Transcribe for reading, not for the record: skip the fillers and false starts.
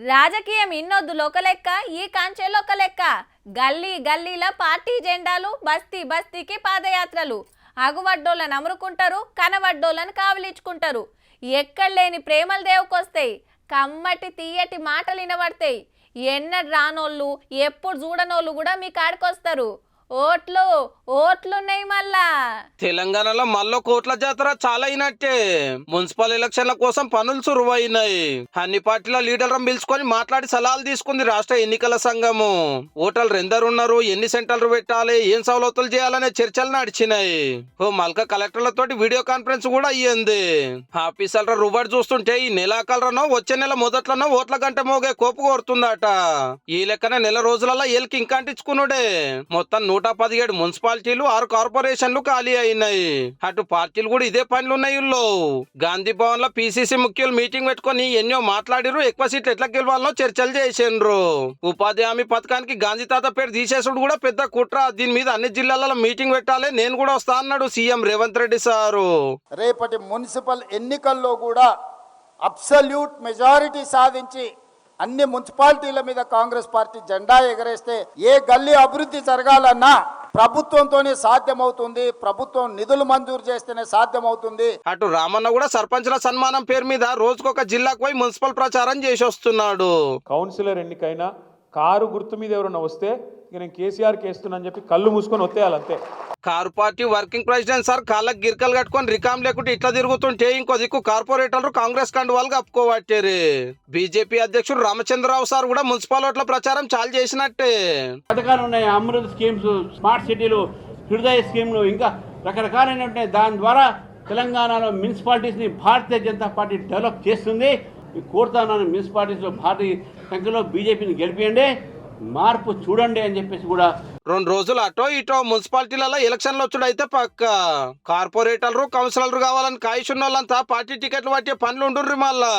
రాజకీయం ఇన్నొద్దు లోకలెక్క ఈ కాంచె లోకలెక్క గల్లీ గల్లీల పార్టీ జెండాలు బస్తీ బస్తీకి పాదయాత్రలు అగువడ్డోళ్ళని అమరుకుంటారు కనవడ్డోళ్ళని కావలించుకుంటారు ఎక్కడ లేని ప్రేమల దేవుకొస్తాయి కమ్మటి తీయటి మాటలు వినబడతాయి ఎన్నడు రానోళ్ళు ఎప్పుడు చూడనోళ్ళు కూడా మీ కాడికొస్తారు ఓట్లున్నాయి మళ్ళా తెలంగాణలో మళ్ళీ కోట్ల జాతర చాలా అయినట్టే మున్సిపల్ ఎలక్షన్ల కోసం పనులు సురువైనాయి అన్ని పార్టీల లీడర్లను పిలుచుకొని మాట్లాడి సలహాలు తీసుకుంది రాష్ట్ర ఎన్నికల సంఘము ఓటర్లు ఎందరున్నారు ఎన్ని సెంటర్లు పెట్టాలి ఏం సౌలతులు చేయాలనే చర్చలు నడిచినాయి మల్క కలెక్టర్లతోటి వీడియో కాన్ఫరెన్స్ కూడా అయ్యింది ఆఫీసర్ల రుబడి చూస్తుంటే ఈ నెలాఖరునో వచ్చే నెల మొదట్లోనో ఓట్ల గంట మోగే కోపు కోరుతుందట ఈ లెక్కన నెల రోజులలో ఏళ్ళకి ఇంకా అంటించుకున్నాడే మొత్తం 117 మున్సిపాలిటీలు 6 కార్పొరేషన్లు ఖాళీ అయినాయి అటు పార్టీలు కూడా ఇదే పనులు ఉన్నాయి గాంధీ భవన్ లో పిసిసి ముఖ్యులు మీటింగ్ పెట్టుకుని ఎన్నో మాట్లాడిరు ఎక్కువ సీట్లు ఎట్లా గెలవాలనో చర్చలు చేసిండ్రు ఉపాధి హామీ పథకానికి గాంధీ తాత పేరు తీసేసుడు కూడా పెద్ద కుట్ర దీని మీద అన్ని జిల్లాలలో మీటింగ్ పెట్టాలి నేను కూడా వస్తా అన్నాడు సీఎం రేవంత్ రెడ్డి సారు రేపటి మున్సిపల్ ఎన్నికల్లో కూడా అబ్సల్యూట్ మెజారిటీ సాధించి అన్ని మున్సిపాలిటీల మీద కాంగ్రెస్ పార్టీ జెండా ఎగరేస్తే ఏ గల్లీ అభివృద్ధి జరగాలన్నా ప్రభుత్వంతోనే సాధ్యమవుతుంది ప్రభుత్వం నిధులు మంజూరు చేస్తేనే సాధ్యమవుతుంది అటు రామన్న కూడా సర్పంచ్ల సన్మానం పేరు మీద రోజుకొక జిల్లాకు పోయి మున్సిపల్ ప్రచారం చేసి వస్తున్నాడు కౌన్సిలర్ ఎన్నికైనా కారు గుర్తు మీద ఎవరైనా వస్తే ఇక నేను కేసీఆర్కి వేస్తున్నా చెప్పి కళ్ళు మూసుకొని వత్తేయాలంతే car party working president sir కాళ్ళకి గిరికలు కట్టుకొని రికామ్ లేకుంటే ఇట్లా తిరుగుతుంటే ఇంకో దిక్కు కార్పొరేటర్లు కాంగ్రెస్ కండువాలు కప్పుకోబట్టారు బీజేపీ అధ్యక్షుడు రామచంద్రరావు సార్ కూడా మున్సిపల్ ఓట్ల ప్రచారం చాలా చేసినట్టే పథకాలు ఉన్నాయి అమృత్ స్కీమ్స్ స్మార్ట్ సిటీలు హృదయ స్కీమ్లు ఇంకా రకరకాలైన దాని ద్వారా తెలంగాణలో మున్సిపాలిటీస్ని భారతీయ జనతా పార్టీ డెవలప్ చేస్తుంది కోరుతాను మున్సిపాలిటీస్లో భారీ సంఖ్యలో బీజేపీని గెలిపియండి మార్పు చూడండి అని చెప్పేసి కూడా 2 రోజులు అటో ఇటో మున్సిపాలిటీలలో ఎలక్షన్లు వచ్చుడైతే పక్క కార్పొరేటర్లు కౌన్సిలర్లు కావాలని కాయిషున్న వాళ్ళంతా పార్టీ టికెట్లు పట్టే పనులు ఉండుర్రి మళ్ళా